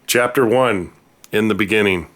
Chapter 1. In the Beginning.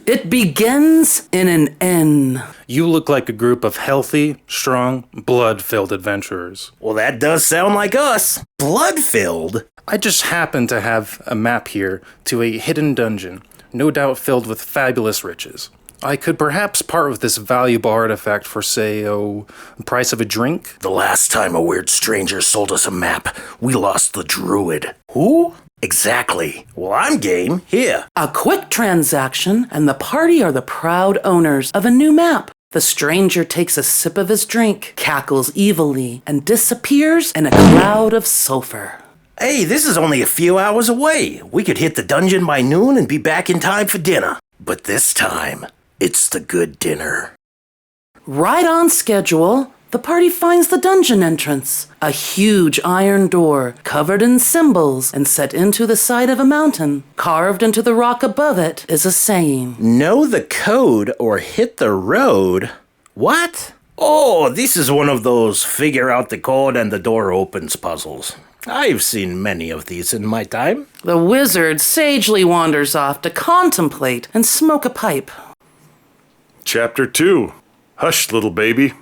It begins in an inn. You look like a group of healthy, strong, blood-filled adventurers. Well, that does sound like us. Blood-filled? I just happen to have a map here to a hidden dungeon, no doubt filled with fabulous riches. I could perhaps part with this valuable artifact for, say, the price of a drink? The last time a weird stranger sold us a map, we lost the druid. Who? Exactly. Well, I'm game. Here. A quick transaction, and the party are the proud owners of a new map. The stranger takes a sip of his drink, cackles evilly, and disappears in a cloud of sulfur. Hey, this is only a few hours away. We could hit the dungeon by noon and be back in time for dinner. But this time, it's the good dinner. Right on schedule, the party finds the dungeon entrance. A huge iron door, covered in symbols and set into the side of a mountain. Carved into the rock above it is a saying. Know the code or hit the road? What? Oh, this is one of those figure out the code and the door opens puzzles. I've seen many of these in my time. The wizard sagely wanders off to contemplate and smoke a pipe. Chapter 2. Hush, little baby.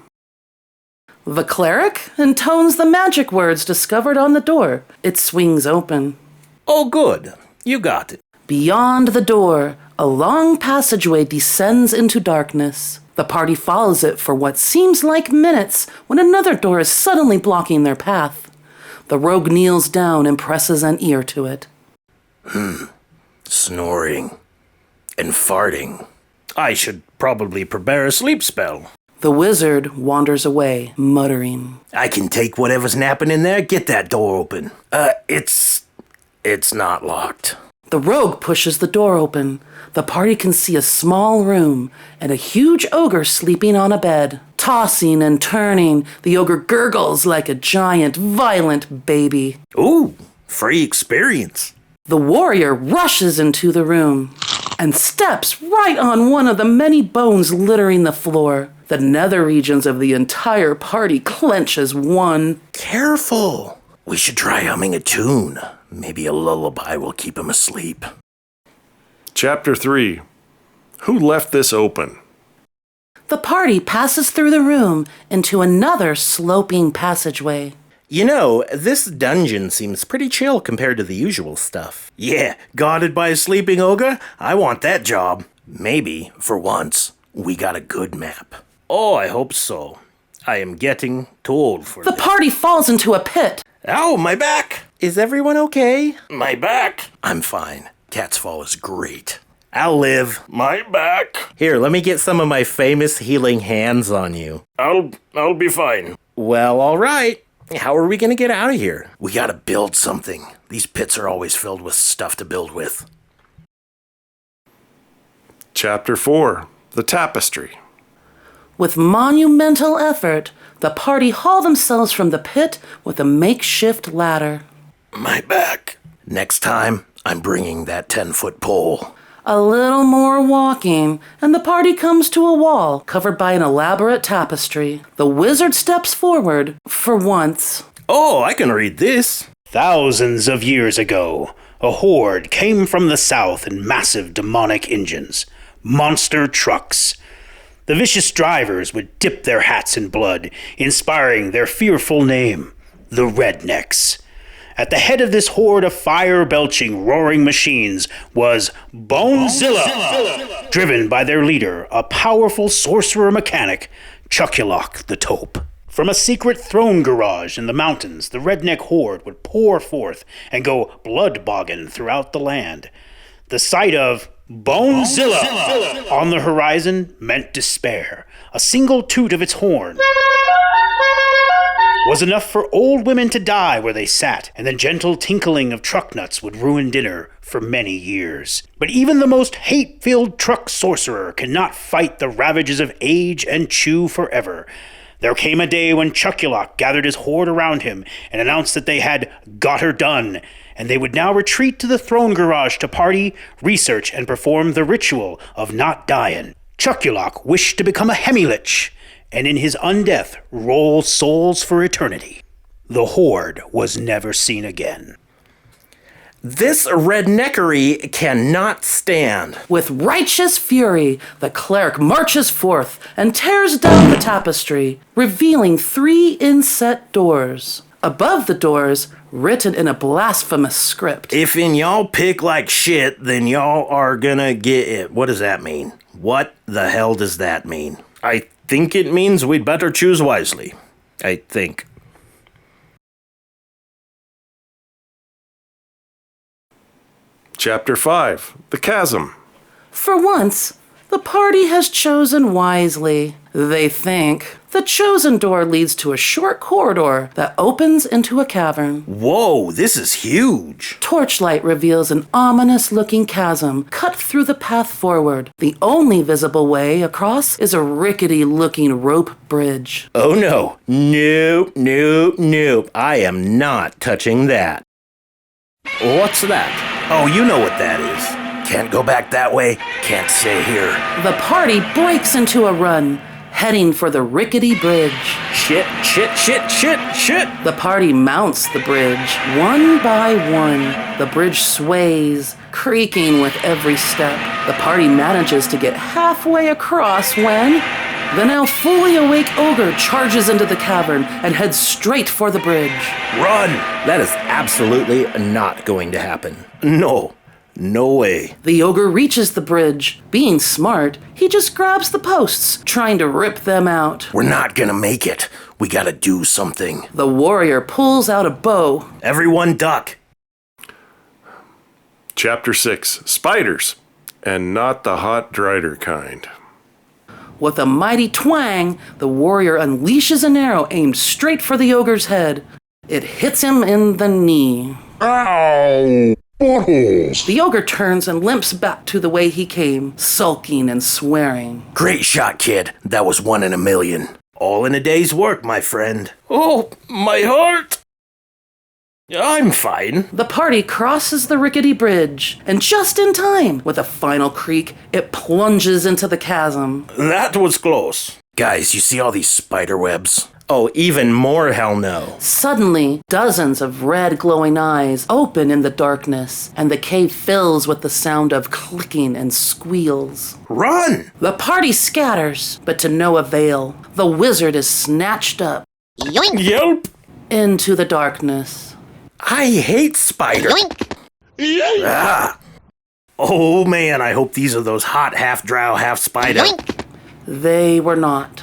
The cleric intones the magic words discovered on the door. It swings open. Oh, good. You got it. Beyond the door, a long passageway descends into darkness. The party follows it for what seems like minutes when another door is suddenly blocking their path. The rogue kneels down and presses an ear to it. Snoring. And farting. I should probably prepare a sleep spell. The wizard wanders away, muttering. I can take whatever's napping in there, get that door open. It's not locked. The rogue pushes the door open. The party can see a small room and a huge ogre sleeping on a bed. Tossing and turning, the ogre gurgles like a giant, violent baby. Ooh, free experience. The warrior rushes into the room and steps right on one of the many bones littering the floor. The nether regions of the entire party clench as one. Careful. We should try humming a tune. Maybe a lullaby will keep him asleep. Chapter 3. Who left this open? The party passes through the room into another sloping passageway. You know, this dungeon seems pretty chill compared to the usual stuff. Yeah, guarded by a sleeping ogre? I want that job. Maybe, for once, we got a good map. Oh, I hope so. I am getting too old for this. The party falls into a pit. Ow, my back! Is everyone okay? My back? I'm fine. Cat's fall is great. I'll live. My back. Here, let me get some of my famous healing hands on you. I'll be fine. Well, all right. How are we gonna get out of here? We gotta build something. These pits are always filled with stuff to build with. Chapter 4. The Tapestry. With monumental effort, the party haul themselves from the pit with a makeshift ladder. My back. Next time, I'm bringing that 10-foot pole. A little more walking, and the party comes to a wall covered by an elaborate tapestry. The wizard steps forward, for once. Oh, I can read this. Thousands of years ago, a horde came from the south in massive demonic engines, monster trucks. The vicious drivers would dip their hats in blood, inspiring their fearful name, the Rednecks. At the head of this horde of fire-belching, roaring machines was Bonezilla, driven by their leader, a powerful sorcerer mechanic, Chuckulock the Taupe. From a secret throne garage in the mountains, the redneck horde would pour forth and go blood-bogging throughout the land. The sight of Bonezilla on the horizon meant despair. A single toot of its horn was enough for old women to die where they sat, and the gentle tinkling of truck nuts would ruin dinner for many years. But even the most hate-filled truck sorcerer cannot fight the ravages of age and chew forever. There came a day when Chuckulock gathered his horde around him and announced that they had got her done, and they would now retreat to the throne garage to party, research, and perform the ritual of not dying. Chuckulock wished to become a Hemi-Lich, and in his undeath roll souls for eternity. The horde was never seen again. This redneckery cannot stand. With righteous fury, the cleric marches forth and tears down the tapestry, revealing 3 inset doors. Above the doors, written in a blasphemous script. If in y'all pick like shit, then y'all are gonna get it. What does that mean? What the hell does that mean? I think it means we'd better choose wisely. I think. Chapter 5. The Chasm. For once, the party has chosen wisely. They think. The chosen door leads to a short corridor that opens into a cavern. Whoa, this is huge. Torchlight reveals an ominous-looking chasm cut through the path forward. The only visible way across is a rickety-looking rope bridge. Oh no. Nope, nope, nope. I am not touching that. What's that? Oh, you know what that is. Can't go back that way. Can't stay here. The party breaks into a run, heading for the rickety bridge. Shit, shit, shit, shit, shit. The party mounts the bridge, one by one. The bridge sways, creaking with every step. The party manages to get halfway across when the now fully awake ogre charges into the cavern and heads straight for the bridge. Run! That is absolutely not going to happen. No. No way. The ogre reaches the bridge. Being smart, he just grabs the posts, trying to rip them out. We're not gonna make it. We gotta do something. The warrior pulls out a bow. Everyone duck. Chapter 6. Spiders. And not the hot drider kind. With a mighty twang, the warrior unleashes an arrow aimed straight for the ogre's head. It hits him in the knee. Ow! Buttholes! The ogre turns and limps back to the way he came, sulking and swearing. Great shot, kid. That was 1 in a million. All in a day's work, my friend. Oh, my heart! I'm fine. The party crosses the rickety bridge, and just in time, with a final creak, it plunges into the chasm. That was close. Guys, you see all these spider webs? Oh, even more hell no. Suddenly, dozens of red glowing eyes open in the darkness, and the cave fills with the sound of clicking and squeals. Run! The party scatters, but to no avail. The wizard is snatched up Yoink! Yelp! into the darkness. I hate spiders. Yoink! Ah! Oh man, I hope these are those hot half-drow, half-spider. Yoink! They were not.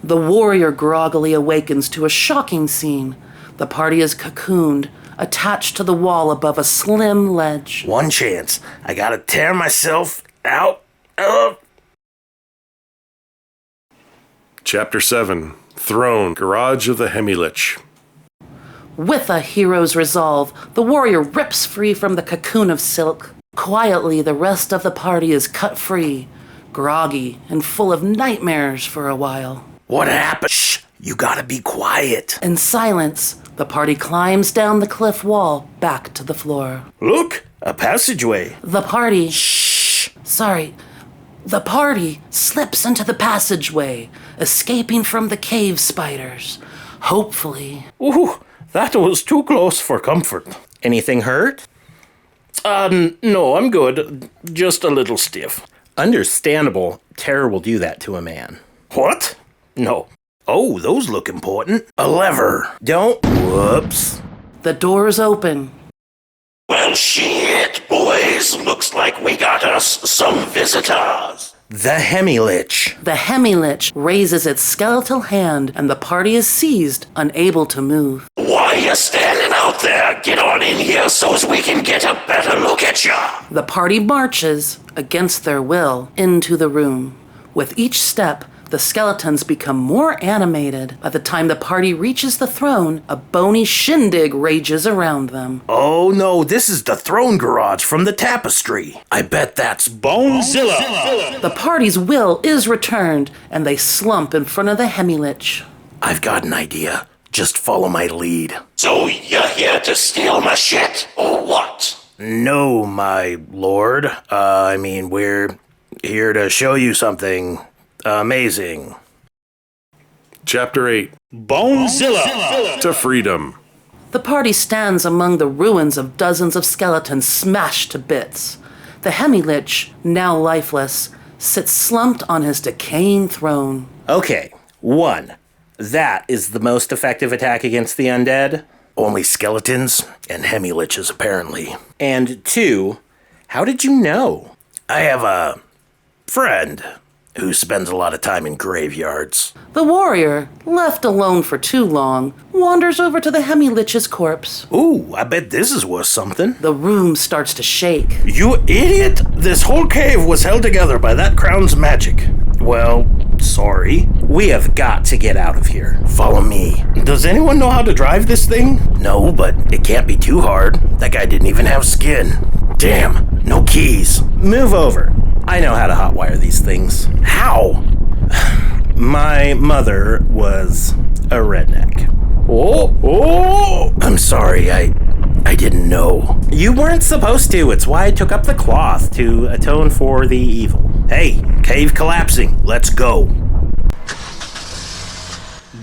The warrior groggily awakens to a shocking scene. The party is cocooned, attached to the wall above a slim ledge. One chance. I gotta tear myself out of... Chapter 7. Throne. Garage of the Hemi-Lich. With a hero's resolve, the warrior rips free from the cocoon of silk. Quietly, the rest of the party is cut free, groggy and full of nightmares for a while. What happened? Shh! You gotta be quiet. In silence, the party climbs down the cliff wall back to the floor. Look! A passageway. The party Shh! slips into the passageway, escaping from the cave spiders. Hopefully. Ooh, that was too close for comfort. Anything hurt? No, I'm good. Just a little stiff. Understandable. Terror will do that to a man. What? No. Oh, those look important. A lever. Don't. Whoops. The doors open. Well, shit, boys. Looks like we got us some visitors. The Hemi-Lich. The Hemi-Lich raises its skeletal hand and the party is seized, unable to move. Why you standing out there? Get on in here so's we can get a better look at ya. The party marches, against their will, into the room. With each step, the skeletons become more animated. By the time the party reaches the throne, a bony shindig rages around them. Oh no, this is the throne garage from the tapestry. I bet that's Bonezilla! The party's will is returned, and they slump in front of the Hemi-Lich. I've got an idea. Just follow my lead. So you're here to steal my shit, or what? No, my lord. We're here to show you something amazing. Chapter 8. Bonezilla! To Freedom. The party stands among the ruins of dozens of skeletons smashed to bits. The Hemi-Lich, now lifeless, sits slumped on his decaying throne. Okay, 1. That is the most effective attack against the undead. Only skeletons and Hemi-Liches, apparently. And 2, how did you know? I have a friend who spends a lot of time in graveyards. The warrior, left alone for too long, wanders over to the Hemi-Lich's corpse. Ooh, I bet this is worth something. The room starts to shake. You idiot! This whole cave was held together by that crown's magic. Well, sorry. We have got to get out of here. Follow me. Does anyone know how to drive this thing? No, but it can't be too hard. That guy didn't even have skin. Damn, no keys. Move over. I know how to hotwire these things. How? My mother was a redneck. Oh! I'm sorry, I didn't know. You weren't supposed to. It's why I took up the cloth to atone for the evil. Hey, cave collapsing. Let's go.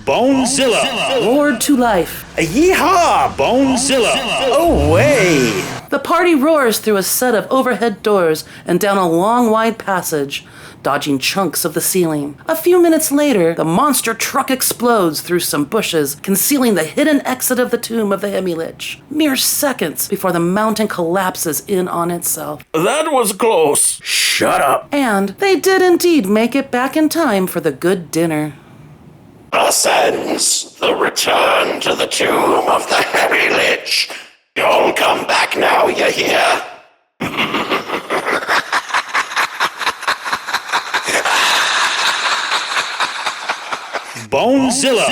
Bonezilla! Roared to life. Yeehaw! Bonezilla! Away! The party roars through a set of overhead doors and down a long, wide passage, dodging chunks of the ceiling. A few minutes later, the monster truck explodes through some bushes, concealing the hidden exit of the tomb of the Hemi-Lich. Mere seconds before the mountain collapses in on itself. That was close. Shut up. And they did indeed make it back in time for the good dinner. Ascends the return to the tomb of the Hemi-Lich. You'll come back now, you hear? Bonezilla!